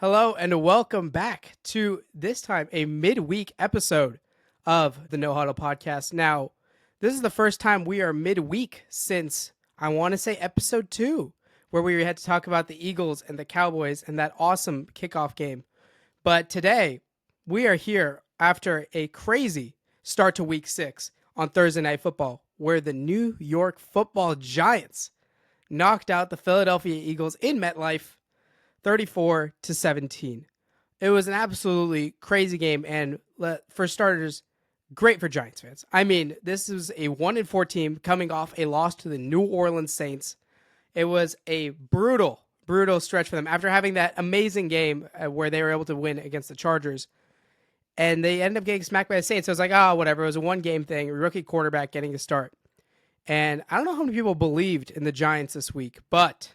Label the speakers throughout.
Speaker 1: Hello and welcome back to this time a midweek episode of the No Huddle podcast. Now, this is the first time we are midweek since I want to say episode 2, where we had to talk about the Eagles and the Cowboys and that awesome kickoff game. But today, we are here after a crazy start to week 6 on Thursday Night Football, where the New York Football Giants knocked out the Philadelphia Eagles in MetLife 34-17. It was an absolutely crazy game, and for starters, great for Giants fans. I mean, this was a 1-4 team coming off a loss to the New Orleans Saints. It was a brutal stretch for them after having that amazing game where they were able to win against the Chargers, and they ended up getting smacked by the Saints. So it's like, oh, whatever. It was a one-game thing. A rookie quarterback getting a start. And I don't know how many people believed in the Giants this week, but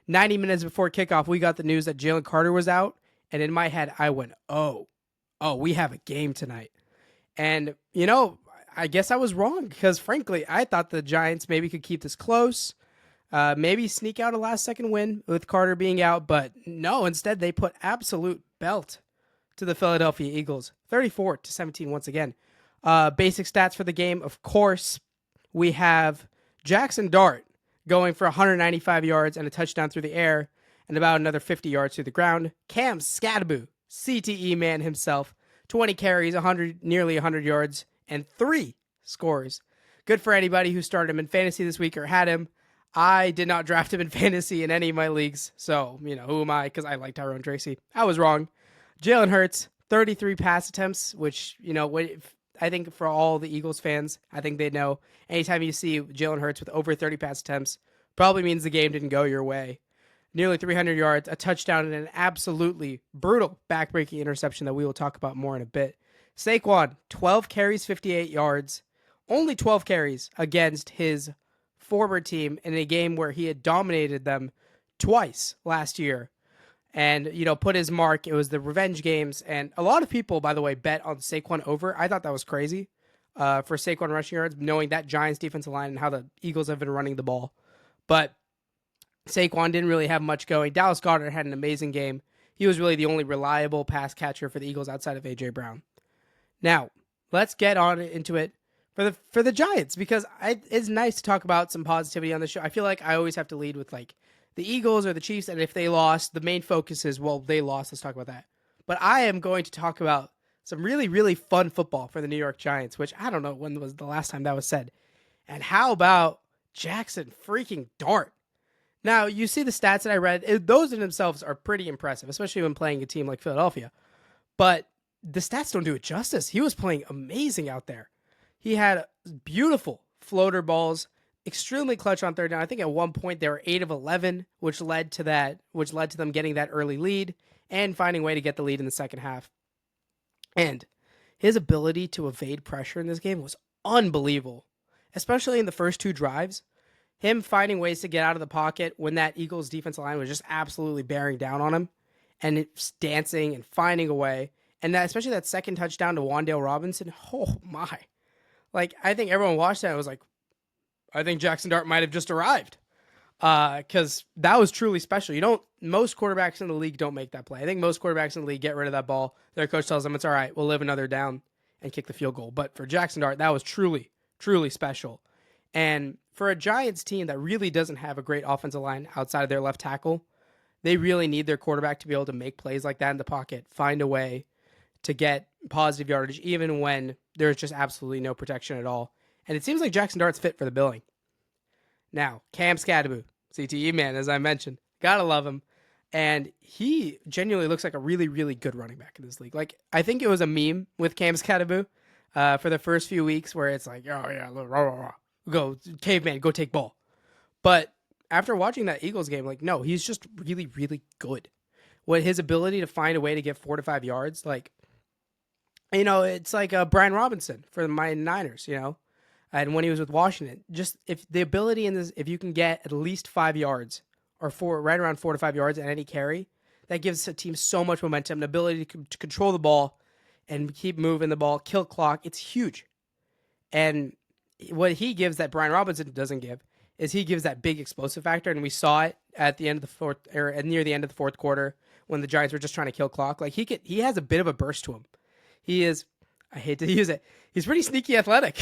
Speaker 1: 90 minutes before kickoff, we got the news that Jalen Carter was out. And in my head, I went, oh, we have a game tonight. And, I guess I was wrong because, frankly, I thought the Giants maybe could keep this close, maybe sneak out a last-second win with Carter being out. But no, instead, they put absolute belt to the Philadelphia Eagles, 34-17 once again. Basic stats for the game, of course, we have Jackson Dart going for 195 yards and a touchdown through the air and about another 50 yards through the ground. Cam Scadaboo, CTE man himself, 20 carries, nearly 100 yards, and 3 scores. Good for anybody who started him in fantasy this week or had him. I did not draft him in fantasy in any of my leagues, so, who am I? Because I like Tyrone Tracy. I was wrong. Jalen Hurts, 33 pass attempts, which, I think for all the Eagles fans, I think they know anytime you see Jalen Hurts with over 30 pass attempts, probably means the game didn't go your way. Nearly 300 yards, a touchdown, and an absolutely brutal backbreaking interception that we will talk about more in a bit. Saquon, 12 carries, 58 yards, only 12 carries against his former team in a game where he had dominated them twice last year. And, put his mark. It was the revenge games. And a lot of people, by the way, bet on Saquon over. I thought that was crazy for Saquon rushing yards, knowing that Giants defensive line and how the Eagles have been running the ball. But Saquon didn't really have much going. Dallas Goedert had an amazing game. He was really the only reliable pass catcher for the Eagles outside of A.J. Brown. Now, let's get on into it for the Giants, because it's nice to talk about some positivity on the show. I feel like I always have to lead with, the Eagles or the Chiefs, and if they lost, the main focus is, well, they lost, let's talk about that. But I am going to talk about some really, really fun football for the New York Giants, which I don't know when was the last time that was said. And how about Jackson freaking Dart? Now, you see the stats that I read. Those in themselves are pretty impressive, especially when playing a team like Philadelphia. But the stats don't do it justice. He was playing amazing out there. He had beautiful floater balls, extremely clutch on third down. I think at one point they were 8 of 11, which led to them getting that early lead and finding a way to get the lead in the second half. And his ability to evade pressure in this game was unbelievable, especially in the first 2 drives. Him finding ways to get out of the pocket when that Eagles defensive line was just absolutely bearing down on him, and it's dancing and finding a way. And that, especially that second touchdown to Wan'Dale Robinson, oh my. I think everyone watched that and was like, I think Jackson Dart might have just arrived, because that was truly special. Most quarterbacks in the league don't make that play. I think most quarterbacks in the league get rid of that ball. Their coach tells them it's all right, we'll live another down and kick the field goal. But for Jackson Dart, that was truly, truly special. And for a Giants team that really doesn't have a great offensive line outside of their left tackle, they really need their quarterback to be able to make plays like that in the pocket, find a way to get positive yardage, even when there's just absolutely no protection at all. And it seems like Jackson Dart's fit for the billing. Now, Cam Scadaboo, CTE man, as I mentioned. Gotta love him. And he genuinely looks like a really, really good running back in this league. I think it was a meme with Cam Scadaboo for the first few weeks where it's like, oh yeah, rah, rah, rah. Go, caveman, go take ball. But after watching that Eagles game, no, he's just really, really good. His ability to find a way to get 4 to 5 yards, it's like Brian Robinson for my Niners, and when he was with Washington, just if the ability in this, if you can get at least 5 yards or right around 4 to 5 yards at any carry, that gives a team so much momentum, the ability to control the ball and keep moving the ball, kill clock. It's huge. And what he gives that Brian Robinson doesn't give is he gives that big explosive factor, and we saw it at the end of the fourth or near the end of the fourth quarter when the Giants were just trying to kill clock. Like he has a bit of a burst to him. He is, I hate to use it, he's pretty sneaky athletic.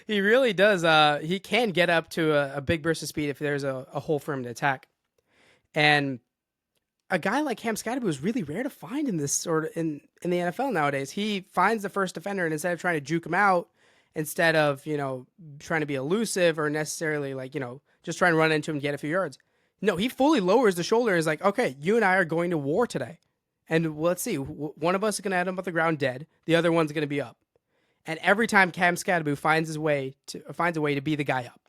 Speaker 1: He really does. He can get up to a big burst of speed if there's a hole for him to attack. And a guy like Cam Skattebo is really rare to find in this sort of in the NFL nowadays. He finds the first defender, and instead of trying to juke him out, instead of trying to be elusive or necessarily just trying to run into him and get a few yards, no, he fully lowers the shoulder and is like, okay, you and I are going to war today, and let's see, one of us is going to end up on the ground dead, the other one's going to be up, and every time Cam Skattebo finds a way to be the guy up.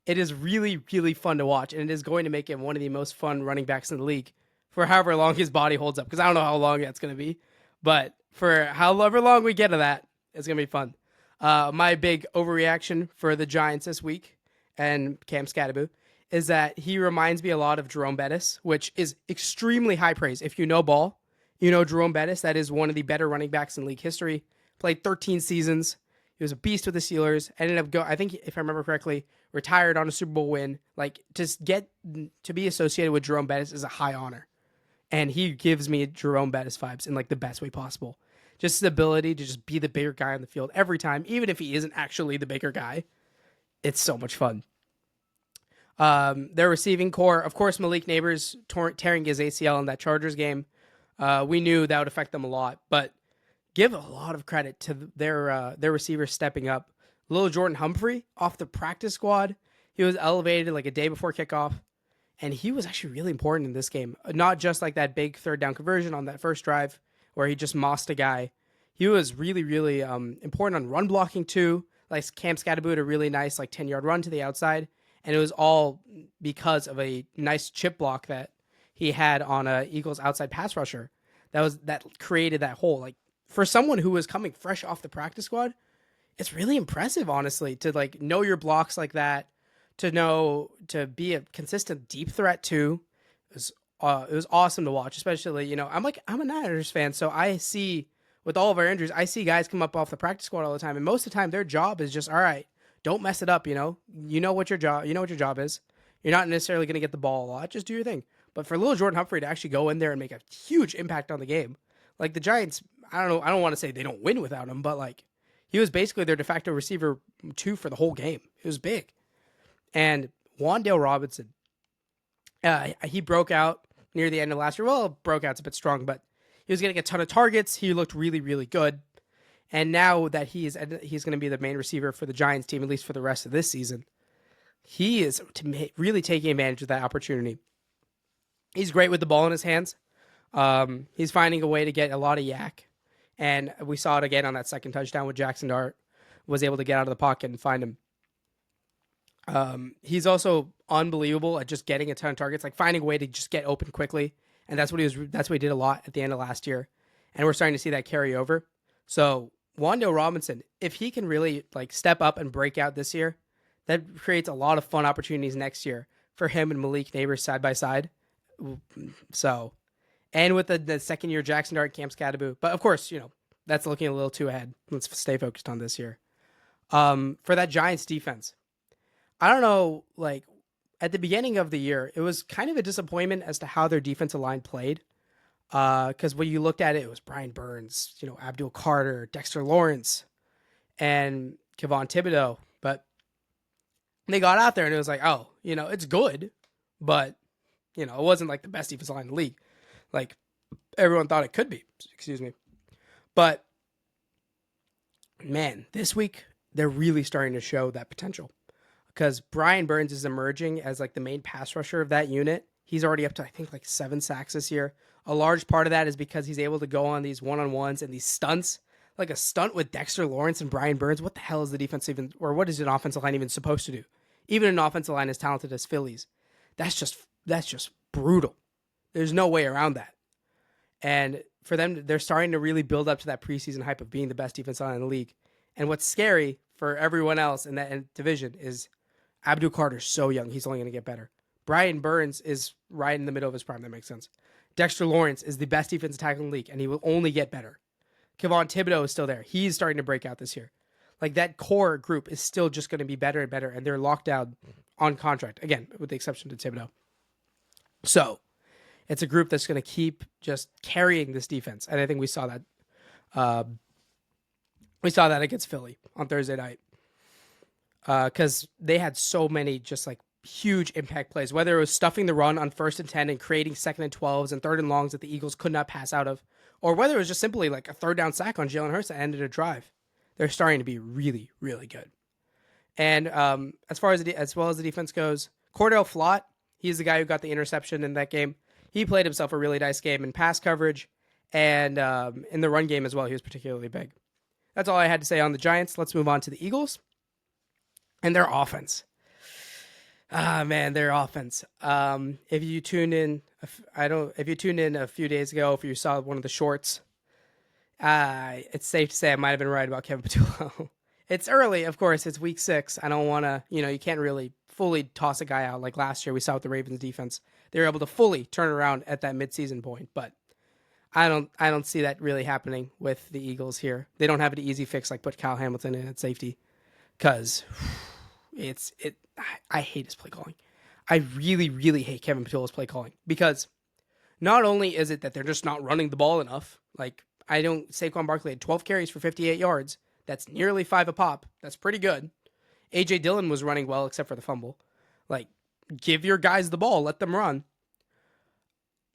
Speaker 1: It is really, really fun to watch, and it is going to make him one of the most fun running backs in the league for however long his body holds up, because I don't know how long that's going to be, but for however long we get to that, it's going to be fun. My big overreaction for the Giants this week and Cam Skattebo is that he reminds me a lot of Jerome Bettis, which is extremely high praise. If you know ball, you know Jerome Bettis. That is one of the better running backs in league history. Played 13 seasons. He was a beast with the Steelers. Ended up I think, if I remember correctly, retired on a Super Bowl win. Like, to be associated with Jerome Bettis is a high honor. And he gives me Jerome Bettis vibes in like the best way possible. Just his ability to just be the bigger guy on the field every time, even if he isn't actually the bigger guy. It's so much fun. Their receiving core, of course, Malik Neighbors tearing his ACL in that Chargers game. We knew that would affect them a lot, but give a lot of credit to their receivers stepping up. Little Jordan Humphrey off the practice squad. He was elevated like a day before kickoff, and he was actually really important in this game. Not just like that big third down conversion on that first drive where he just mossed a guy. He was really, really important on run blocking too. Like Cam Skattebo had a really nice 10-yard run to the outside, and it was all because of a nice chip block that he had on a Eagles outside pass rusher. That created that hole. Like, for someone who was coming fresh off the practice squad, it's really impressive, honestly, to know your blocks like that, to be a consistent deep threat too. It was awesome to watch, especially, I'm a Niners fan, so I see, with all of our injuries, I see guys come up off the practice squad all the time, and most of the time their job is just, all right, don't mess it up, you know what your job is. You're not necessarily going to get the ball a lot, just do your thing. But for little Jordan Humphrey to actually go in there and make a huge impact on the game, like the Giants, I don't want to say they don't win without him, but he was basically their de facto receiver 2 for the whole game. It was big. And Wan'Dale Robinson, he broke out near the end of last year. Well, broke out's a bit strong, but he was getting a ton of targets. He looked really, really good. And now that he's going to be the main receiver for the Giants team, at least for the rest of this season, he is really taking advantage of that opportunity. He's great with the ball in his hands. He's finding a way to get a lot of yak. And we saw it again on that second touchdown with Jackson Dart, was able to get out of the pocket and find him. He's also unbelievable at just getting a ton of targets, finding a way to just get open quickly. And that's what he did a lot at the end of last year. And we're starting to see that carry over. So Wan'Dale Robinson, if he can really step up and break out this year, that creates a lot of fun opportunities next year for him and Malik Neighbors side by side. So, and with the second year Jackson Dart, Cam Skattebo, but of course, that's looking a little too ahead. Let's stay focused on this year. For that Giants defense, I don't know, at the beginning of the year, it was kind of a disappointment as to how their defensive line played. Because when you looked at it, it was Brian Burns, Abdul Carter, Dexter Lawrence, and Kayvon Thibodeau. But they got out there and it was oh, it's good, but, it wasn't the best defensive line in the league. Everyone thought it could be. Excuse me. But, man, this week, they're really starting to show that potential. Because Brian Burns is emerging as the main pass rusher of that unit. He's already up to, I think, 7 sacks this year. A large part of that is because he's able to go on these one-on-ones and these stunts. Like a stunt with Dexter Lawrence and Brian Burns. What the hell is the defense even, or what is an offensive line even supposed to do? Even an offensive line as talented as Philly's. That's just brutal. There's no way around that. And for them, they're starting to really build up to that preseason hype of being the best defensive line in the league. And what's scary for everyone else in that division is Abdul Carter's so young. He's only going to get better. Brian Burns is right in the middle of his prime. That makes sense. Dexter Lawrence is the best defensive tackle in the league, and he will only get better. Kayvon Thibodeau is still there. He's starting to break out this year. That core group is still just going to be better and better, and they're locked down on contract. Again, with the exception to Thibodeau. So it's a group that's going to keep just carrying this defense. And I think we saw that. Uh, we saw that against Philly on Thursday night because they had so many just like huge impact plays, whether it was stuffing the run on 1st and 10 and creating 2nd and 12s and 3rd and longs that the Eagles could not pass out of, or whether it was just simply like a 3rd down sack on Jalen Hurts that ended a drive. They're starting to be really, really good. And as far as as well as the defense goes, Cordell Flott, he's the guy who got the interception in that game. He played himself a really nice game in pass coverage and in the run game as well. He was particularly big. That's all I had to say on the Giants. Let's move on to the Eagles and their offense. Ah, man, their offense. If you tuned in, if you tuned in a few days ago, if you saw one of the shorts, it's safe to say I might have been right about Kevin Patullo. It's early, of course. It's week 6. I don't want to, you can't really fully toss a guy out like last year we saw with the Ravens defense. They were able to fully turn around at that midseason point, but I don't see that really happening with the Eagles here. They don't have an easy fix like put Kyle Hamilton in at safety because I hate his play calling. I really, really hate Kevin Patullo's play calling because not only is it that they're just not running the ball enough, like Saquon Barkley had 12 carries for 58 yards. That's nearly 5 a pop. That's pretty good. A.J. Dillon was running well except for the fumble. Like, give your guys the ball. Let them run.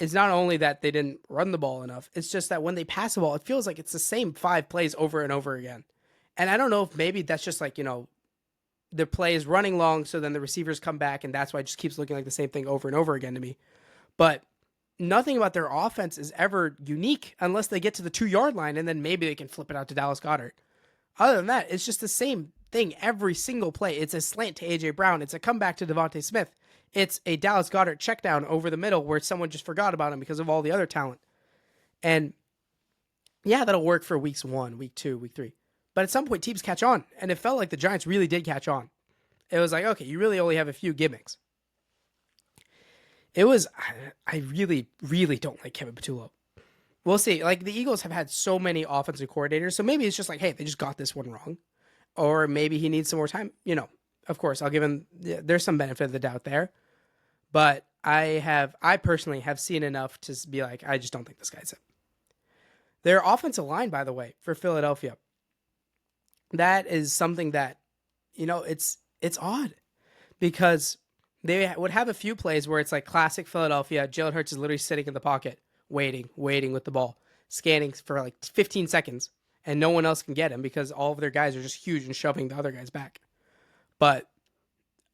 Speaker 1: It's not only that they didn't run the ball enough. It's just that when they pass the ball, it feels like it's the same 5 plays over and over again. And I don't know if maybe that's just like, the play is running long, so then the receivers come back, and that's why it just keeps looking like the same thing over and over again to me. But nothing about their offense is ever unique unless they get to the 2-yard line, and then maybe they can flip it out to Dallas Goedert. Other than that, it's just the same thing every single play. It's a slant to A.J. Brown. It's a comeback to Devontae Smith. It's a Dallas Goedert check down over the middle where someone just forgot about him because of all the other talent. And yeah, that'll work for weeks 1, week 2, week 3. But at some point, teams catch on. And it felt like the Giants really did catch on. It was like, okay, you really only have a few gimmicks. I really, really don't like Kevin Patullo. We'll see. Like, the Eagles have had so many offensive coordinators, so maybe it's just like, hey, they just got this one wrong. Or maybe he needs some more time. Of course, I'll give him, there's some benefit of the doubt there. But I personally have seen enough to be like, I just don't think this guy's it. Their offensive line, by the way, for Philadelphia, that is something that, it's odd because they would have a few plays where it's like classic Philadelphia. Jalen Hurts is literally sitting in the pocket, waiting with the ball, scanning for like 15 seconds, and no one else can get him because all of their guys are just huge and shoving the other guys back. But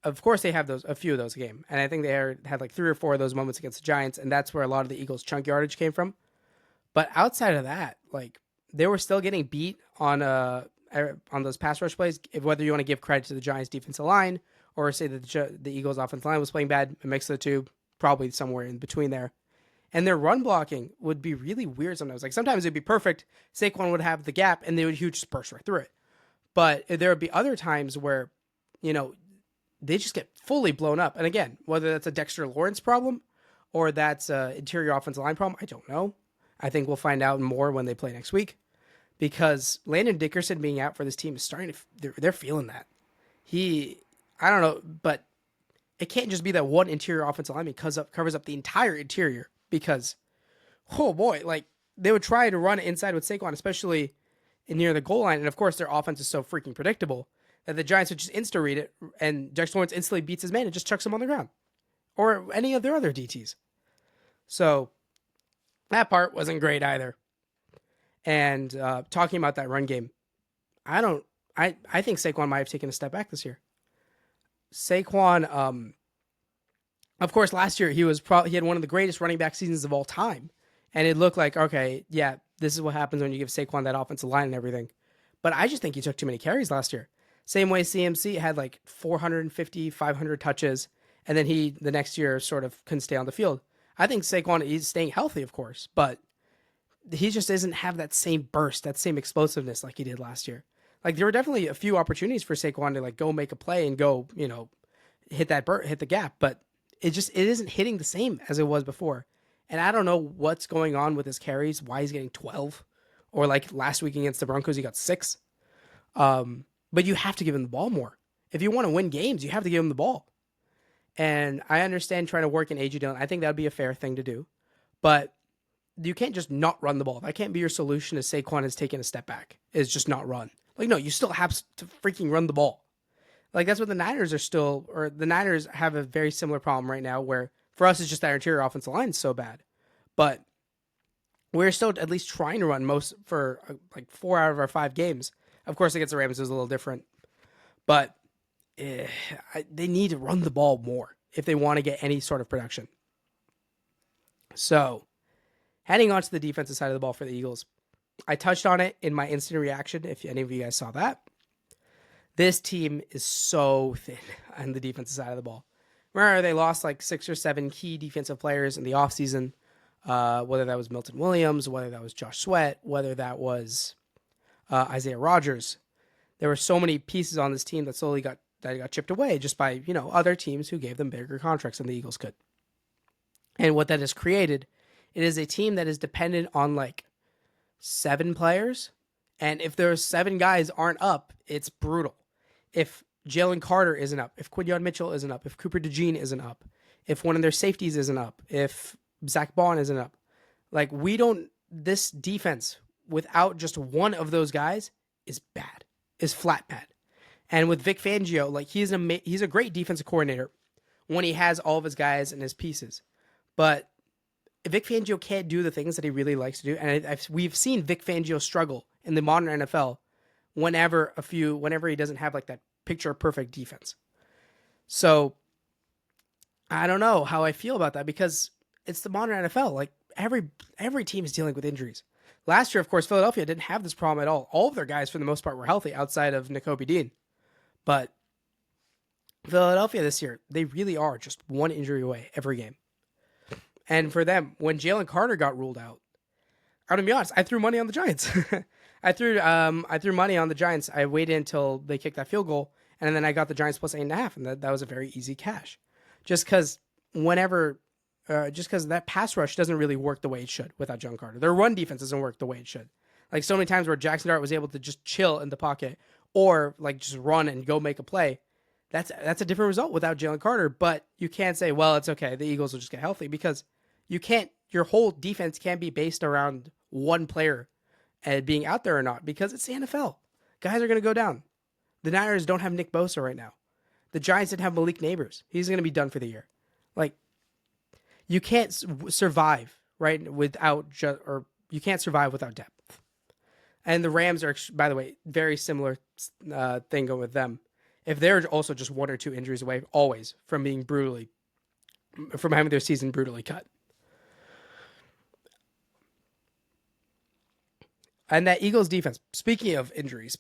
Speaker 1: of course, they have a few of those a game, and I think they had like 3 or 4 of those moments against the Giants, and that's where a lot of the Eagles' chunk yardage came from. But outside of that, like they were still getting beat on those pass rush plays. Whether you want to give credit to the Giants' defensive line or say that the Eagles' offensive line was playing bad, a mix of the two, probably somewhere in between there. And their run blocking would be really weird sometimes. Like sometimes it'd be perfect. Saquon would have the gap, and they would huge burst right through it. But there would be other times where, they just get fully blown up. And again, whether that's a Dexter Lawrence problem or that's an interior offensive line problem, I don't know. I think we'll find out more when they play next week because Landon Dickerson being out for this team is starting to, they're feeling that. I don't know, but it can't just be that one interior offensive lineman covers up the entire interior because, oh boy, like they would try to run inside with Saquon, especially near the goal line. And of course, their offense is so freaking predictable that the Giants would just insta-read it, and Dexter Lawrence instantly beats his man and just chucks him on the ground. Or any of their other DTs. So, that part wasn't great either. And talking about that run game, I think Saquon might have taken a step back this year. Saquon, of course, last year he had one of the greatest running back seasons of all time. And it looked like, okay, yeah, this is what happens when you give Saquon that offensive line and everything. But I just think he took too many carries last year. Same way CMC had like 450, 500 touches, and then he, the next year, sort of couldn't stay on the field. I think Saquon is staying healthy, of course, but he just doesn't have that same burst, that same explosiveness like he did last year. Like there were definitely a few opportunities for Saquon to like go make a play and go, hit the gap, but it isn't hitting the same as it was before. And I don't know what's going on with his carries, why he's getting 12, or like last week against the Broncos, he got 6. But you have to give him the ball more. If you want to win games, you have to give him the ball. And I understand trying to work in A.J. Dillon. I think that would be a fair thing to do. But you can't just not run the ball. That can't be your solution as Saquon has taken a step back, is just not run. Like, no, you still have to freaking run the ball. Like, that's what the Niners are still, or the Niners have a very similar problem right now where for us, it's just our interior offensive line is so bad. But we're still at least trying to run most for like 4 out of our 5 games. Of course, against the Rams, it was a little different. But they need to run the ball more if they want to get any sort of production. So, heading on to the defensive side of the ball for the Eagles, I touched on it in my instant reaction, if any of you guys saw that. This team is so thin on the defensive side of the ball. Remember, they lost like 6 or 7 key defensive players in the offseason, whether that was Milton Williams, whether that was Josh Sweat, whether that was Isaiah Rodgers. There were so many pieces on this team that slowly got chipped away just by, other teams who gave them bigger contracts than the Eagles could. And what that has created, it is a team that is dependent on like 7 players. And if those 7 guys aren't up, it's brutal. If Jalen Carter isn't up, if Quinyon Mitchell isn't up, if Cooper DeJean isn't up, if one of their safeties isn't up, if Zach Bond isn't up, like this defense without just one of those guys is bad, is flat bad. And with Vic Fangio, like he's a great defensive coordinator when he has all of his guys and his pieces. But Vic Fangio can't do the things that he really likes to do. And we've seen Vic Fangio struggle in the modern NFL whenever he doesn't have like that picture perfect defense. So I don't know how I feel about that because it's the modern NFL. Like every team is dealing with injuries. Last year, of course, Philadelphia didn't have this problem at all. All of their guys, for the most part, were healthy outside of Nakobe Dean. But Philadelphia this year, they really are just one injury away every game. And for them, when Jalen Carter got ruled out, I'm gonna be honest, I threw money on the Giants. I threw money on the Giants. I waited until they kicked that field goal, and then I got the Giants plus 8.5, and that was a very easy cash. Just because that pass rush doesn't really work the way it should without Jalen Carter. Their run defense doesn't work the way it should. Like so many times where Jackson Dart was able to just chill in the pocket or like just run and go make a play. That's a different result without Jalen Carter. But you can't say, well, it's okay. The Eagles will just get healthy because your whole defense can't be based around one player and being out there or not because it's the NFL. Guys are going to go down. The Niners don't have Nick Bosa right now. The Giants didn't have Malik Neighbors. He's going to be done for the year. Like, you can't survive, right, you can't survive without depth. And the Rams are, by the way, very similar thing going with them. If they're also just 1 or 2 injuries away, always, from having their season brutally cut. And that Eagles defense, speaking of injuries,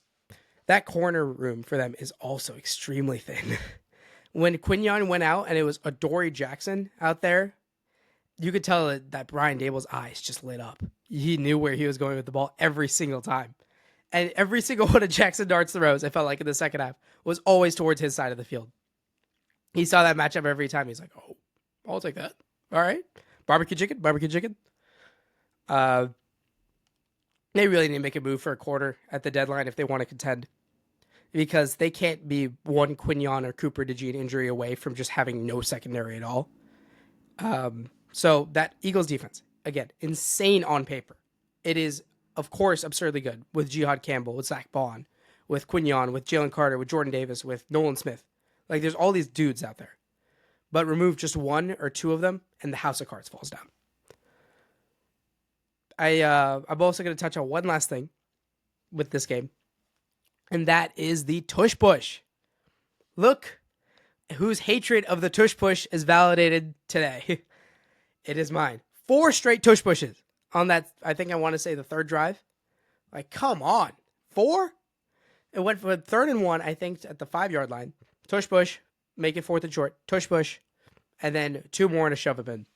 Speaker 1: that corner room for them is also extremely thin. When Quinyon went out and it was Adoree Jackson out there, you could tell that Brian Dable's eyes just lit up. He knew where he was going with the ball every single time. And every single one of Jackson Dart's throws, I felt like in the second half, was always towards his side of the field. He saw that matchup every time. He's like, oh, I'll take that. All right. Barbecue chicken. They really need to make a move for a quarter at the deadline if they want to contend. Because they can't be one Quinyon or Cooper DeJean injury away from just having no secondary at all. So that Eagles defense, again, insane on paper. It is, of course, absurdly good with Jihad Campbell, with Zach Bond, with Quinyon, with Jalen Carter, with Jordan Davis, with Nolan Smith. Like, there's all these dudes out there. But remove just 1 or 2 of them, and the house of cards falls down. I'm also going to touch on one last thing with this game, and that is the tush push. Look whose hatred of the tush push is validated today. It is mine. 4 straight tush pushes on that, I think I want to say the 3rd drive. Like, come on. 4? It went for 3rd and 1, I think, at the 5-yard line. Tush push, make it 4th and short. Tush push, and then 2 more and a shove it in.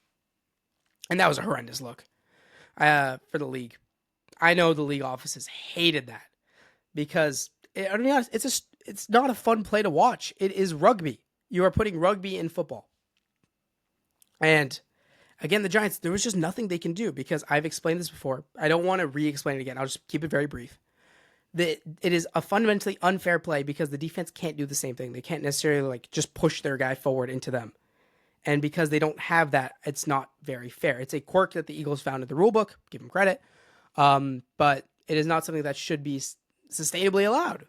Speaker 1: And that was a horrendous look for the league. I know the league offices hated that because, to be honest, it's not a fun play to watch. It is rugby. You are putting rugby in football. And again, the Giants, there was just nothing they can do because I've explained this before. I don't want to re-explain it again. I'll just keep it very brief. It is a fundamentally unfair play because the defense can't do the same thing. They can't necessarily just push their guy forward into them. And because they don't have that, it's not very fair. It's a quirk that the Eagles found in the rule book. Give them credit. But it is not something that should be sustainably allowed.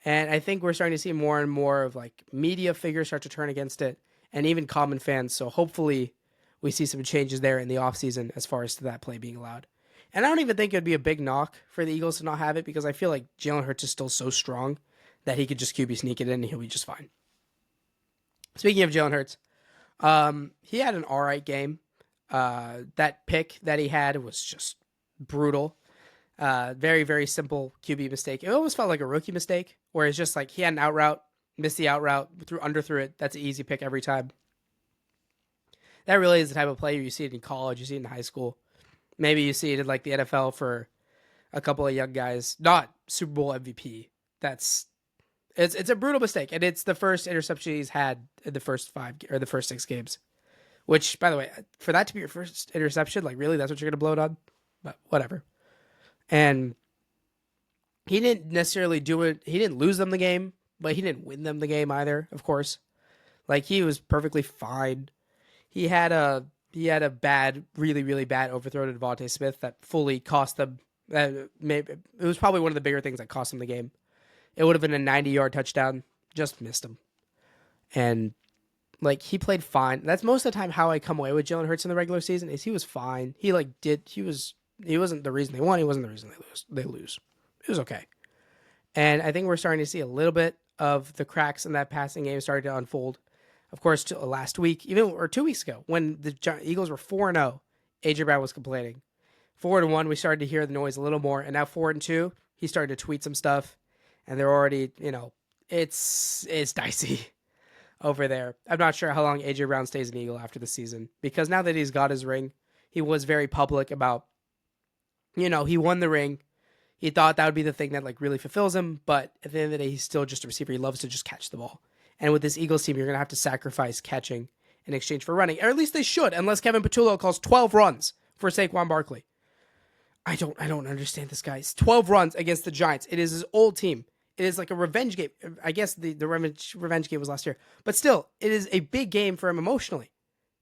Speaker 1: And I think we're starting to see more and more of like media figures start to turn against it and even common fans. So hopefully we see some changes there in the offseason as far as to that play being allowed. And I don't even think it would be a big knock for the Eagles to not have it because I feel like Jalen Hurts is still so strong that he could just QB sneak it in and he'll be just fine. Speaking of Jalen Hurts, he had an all right game. That pick that he had was just brutal. Very, very simple QB mistake. It almost felt like a rookie mistake where it's just like he had an out route, missed the out route, threw it. That's an easy pick every time. That really is the type of player you see it in college, you see it in high school. Maybe you see it in like the NFL for a couple of young guys, not Super Bowl MVP. It's a brutal mistake, and it's the first interception he's had in the first 6 games. Which, by the way, for that to be your first interception, like really, that's what you're gonna blow it on? But whatever. And he didn't necessarily do it. He didn't lose them the game, but he didn't win them the game either. Of course, like he was perfectly fine. He had a bad, really, really bad overthrow to Devontae Smith that fully cost them. Maybe it was probably one of the bigger things that cost him the game. It would have been a 90-yard touchdown. Just missed him. And like he played fine. That's most of the time how I come away with Jalen Hurts in the regular season is he was fine. He wasn't the reason they won. He wasn't the reason they lose. It was okay. And I think we're starting to see a little bit of the cracks in that passing game starting to unfold. Of course, last week, or 2 weeks ago, when the Eagles were 4-0, AJ Brown was complaining. 4-1, we started to hear the noise a little more, and now 4-2, he started to tweet some stuff, and they're already, it's dicey over there. I'm not sure how long AJ Brown stays an Eagle after the season, because now that he's got his ring, he was very public about, he won the ring. He thought that would be the thing that like really fulfills him, but at the end of the day, he's still just a receiver. He loves to just catch the ball. And with this Eagles team, you're going to have to sacrifice catching in exchange for running. Or at least they should, unless Kevin Patullo calls 12 runs for Saquon Barkley. I don't understand this guy. It's 12 runs against the Giants. It is his old team. It is like a revenge game. I guess the revenge game was last year. But still, it is a big game for him emotionally.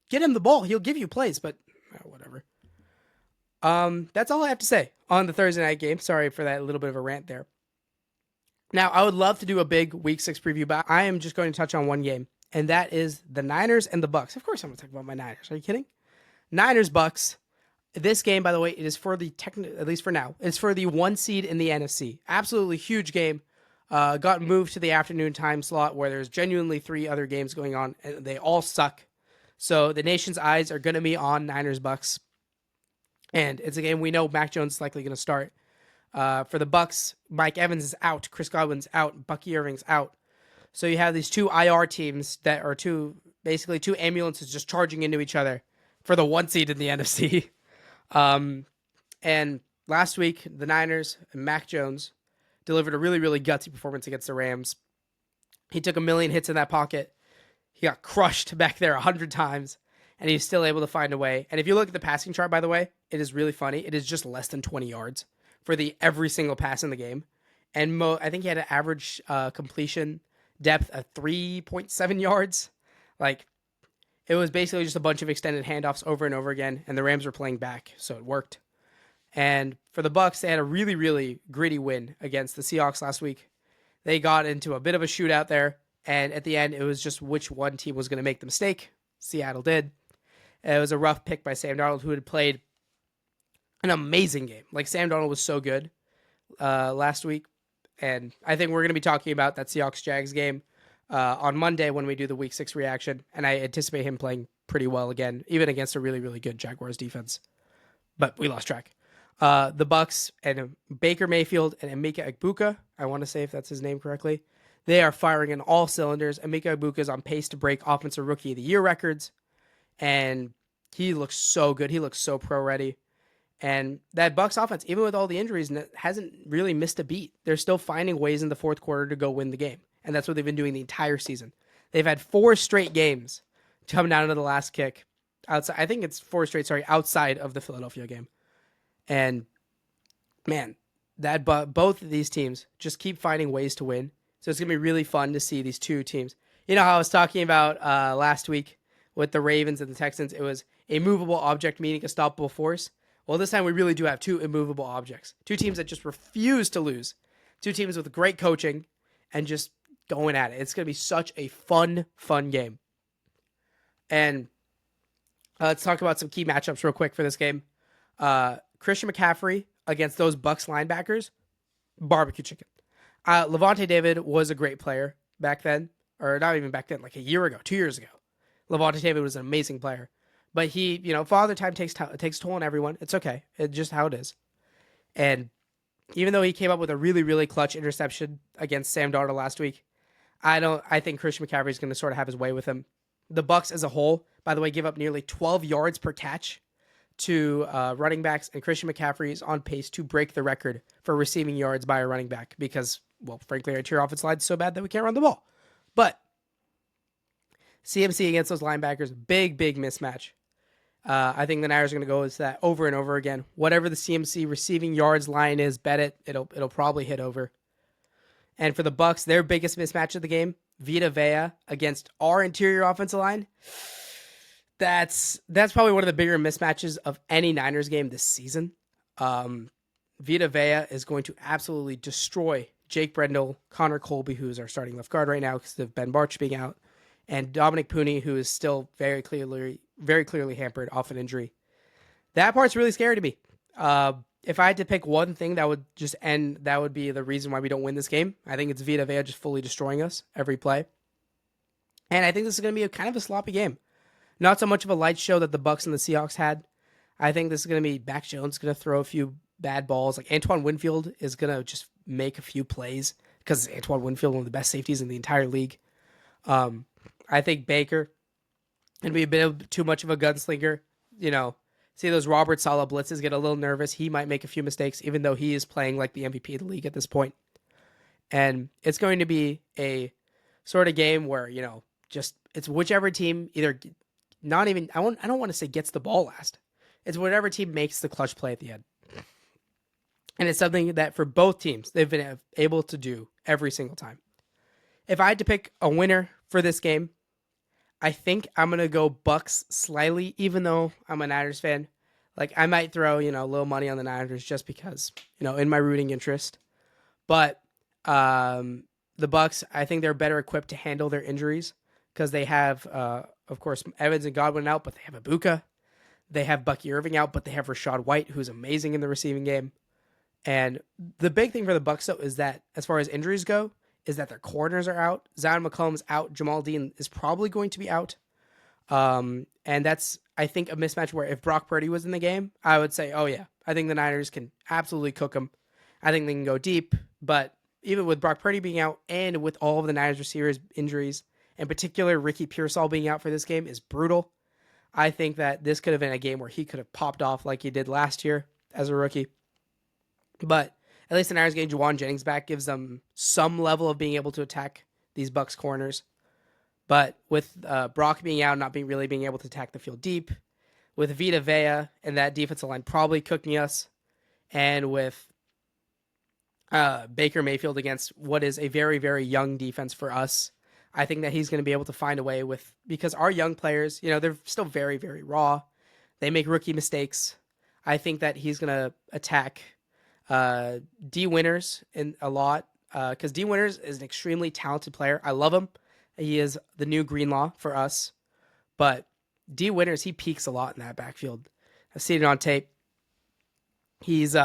Speaker 1: Get him the ball. He'll give you plays, but whatever. That's all I have to say on the Thursday night game. Sorry for that little bit of a rant there. Now, I would love to do a big Week 6 preview, but I am just going to touch on one game, and that is the Niners and the Bucs. Of course I'm going to talk about my Niners. Are you kidding? Niners, Bucs. This game, by the way, it is for at least for now, it's for the 1 seed in the NFC. Absolutely huge game. Got moved to the afternoon time slot where there's genuinely 3 other games going on, and they all suck. So the nation's eyes are going to be on Niners, Bucs. And it's a game we know Mac Jones is likely going to start. For the Bucs, Mike Evans is out, Chris Godwin's out, Bucky Irving's out. So you have these 2 IR teams that are basically 2 ambulances just charging into each other for the 1 seed in the NFC. And last week, the Niners and Mac Jones delivered a really, really gutsy performance against the Rams. He took a million hits in that pocket. He got crushed back there 100 times, and he's still able to find a way. And if you look at the passing chart, by the way, it is really funny. It is just less than 20 yards for every single pass in the game. And I think he had an average completion depth of 3.7 yards. Like, it was basically just a bunch of extended handoffs over and over again, and the Rams were playing back, so it worked. And for the Bucs, they had a really, really gritty win against the Seahawks last week. They got into a bit of a shootout there, and at the end, it was just which one team was going to make the mistake. Seattle did. It was a rough pick by Sam Darnold, who had played an amazing game. Like, Sam Darnold was so good last week, and I think we're going to be talking about that Seahawks-Jags game on Monday when we do the Week 6 reaction, and I anticipate him playing pretty well again, even against a really, really good Jaguars defense. But we lost track. The Bucs and Baker Mayfield and Emeka Egbuka, I want to say if that's his name correctly, they are firing in all cylinders. Emeka Egbuka is on pace to break Offensive Rookie of the Year records, and he looks so good. He looks so pro-ready. And that Bucs offense, even with all the injuries, hasn't really missed a beat. They're still finding ways in the fourth quarter to go win the game, and that's what they've been doing the entire season. They've had 4 straight games to come down to the last kick. Outside, I think it's 4 straight, outside of the Philadelphia game. And, man, both of these teams just keep finding ways to win. So it's going to be really fun to see these 2 teams. You know how I was talking about last week with the Ravens and the Texans, it was a movable object meaning a stoppable force. Well, this time we really do have two immovable objects. Two teams that just refuse to lose. Two teams with great coaching and just going at it. It's going to be such a fun game. And let's talk about some key matchups real quick for this game. Christian McCaffrey against those Bucs linebackers, barbecue chicken. Levante David was a great player back then, or not even back then, like a year ago, 2 years ago. Levante David was an amazing player. But he, father time takes toll on everyone. It's okay. It's just how it is. And even though he came up with a really, really clutch interception against Sam Darnold last week, I think Christian McCaffrey is going to sort of have his way with him. The Bucs as a whole, by the way, give up nearly 12 yards per catch to running backs, and Christian McCaffrey is on pace to break the record for receiving yards by a running back because, well, frankly, our interior offense line is so bad that we can't run the ball. But CMC against those linebackers, big mismatch. I think the Niners are going to go with that over and over again. Whatever the CMC receiving yards line is, bet it. It'll probably hit over. And for the Bucs, their biggest mismatch of the game, Vita Vea against our interior offensive line. That's probably one of the bigger mismatches of any Niners game this season. Vita Vea is going to absolutely destroy Jake Brendel, Connor Colby, who is our starting left guard right now because of Ben Barch being out, and Dominic Pooney, who is still very clearly hampered off an injury. That part's really scary to me. If I had to pick one thing that would just end, that would be the reason why we don't win this game. I think it's Vita Vea just fully destroying us every play. And I think this is going to be kind of a sloppy game. Not so much of a light show that the Bucs and the Seahawks had. I think this is going to be Mac Jones going to throw a few bad balls. Like Antoine Winfield is going to just make a few plays because Antoine Winfield, one of the best safeties in the entire league. I think Baker going to be a bit too much of a gunslinger. See those Robert Saleh blitzes, get a little nervous. He might make a few mistakes, even though he is playing like the MVP of the league at this point. And it's going to be a sort of game where, just it's whichever team either not even, I don't want to say gets the ball last. It's whatever team makes the clutch play at the end. And it's something that for both teams, they've been able to do every single time. If I had to pick a winner for this game, I think I'm going to go Bucs slightly, even though I'm a Niners fan. Like, I might throw, a little money on the Niners just because, in my rooting interest. But the Bucs, I think they're better equipped to handle their injuries because they have, of course, Evans and Godwin out, but they have Ibuka. They have Bucky Irving out, but they have Rashad White, who's amazing in the receiving game. And the big thing for the Bucs, though, is that as far as injuries go, is that their corners are out. Zion McCollum's out. Jamal Dean is probably going to be out. And that's, I think, a mismatch where if Brock Purdy was in the game, I would say, oh, yeah, I think the Niners can absolutely cook them. I think they can go deep. But even with Brock Purdy being out and with all of the Niners receivers' injuries, in particular, Ricky Pearsall being out for this game is brutal. I think that this could have been a game where he could have popped off like he did last year as a rookie. But at least the Niners getting Juwan Jennings back gives them some level of being able to attack these Bucs corners. But with Brock being out, not really being able to attack the field deep, with Vita Vea and that defensive line probably cooking us, and with Baker Mayfield against what is a very, very young defense for us, I think that he's going to be able to find a way because our young players, they're still very, very raw. They make rookie mistakes. I think that he's going to attack D Winters in a lot because D Winters is an extremely talented player. I love him. He is the new Greenlaw for us. But D Winters, he peaks a lot in that backfield. I've seen it on tape. He's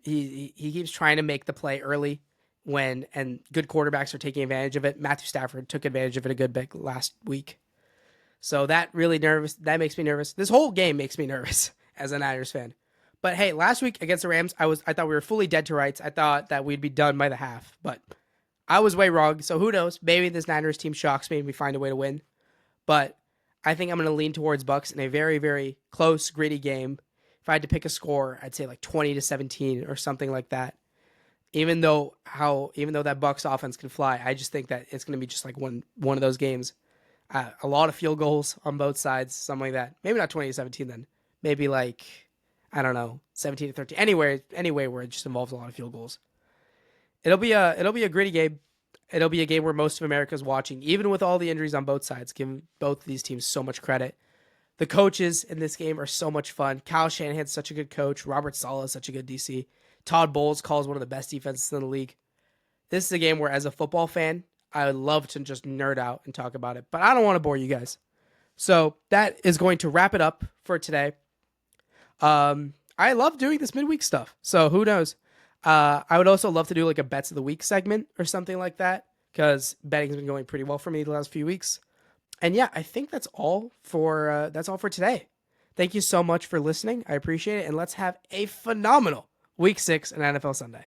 Speaker 1: he keeps trying to make the play early and good quarterbacks are taking advantage of it. Matthew Stafford took advantage of it a good bit last week. So that makes me nervous. This whole game makes me nervous as a Niners fan. But hey, last week against the Rams, I thought we were fully dead to rights. I thought that we'd be done by the half, but I was way wrong. So who knows? Maybe this Niners team shocks me and we find a way to win. But I think I'm going to lean towards Bucs in a very, very close, gritty game. If I had to pick a score, I'd say like 20-17 or something like that. Even though that Bucs offense can fly, I just think that it's going to be just like one of those games. A lot of field goals on both sides, something like that. Maybe not 20-17 then. Maybe like, I don't know, 17-13. Anyway where it just involves a lot of field goals. It'll be a gritty game, It'll be a game where most of America's watching, even with all the injuries on both sides, giving both of these teams so much credit. The coaches in this game are so much fun. Kyle Shanahan's such a good coach. Robert Saleh is such a good DC. Todd Bowles calls one of the best defenses in the league. This is a game where, as a football fan, I would love to just nerd out and talk about it, but I don't want to bore you guys. So that is going to wrap it up for today. I love doing this midweek stuff, so who knows? I would also love to do like a bets of the week segment or something like that, because betting's been going pretty well for me the last few weeks. And yeah, I think that's all for today. Thank you so much for listening. I appreciate it, and let's have a phenomenal Week 6 and NFL Sunday.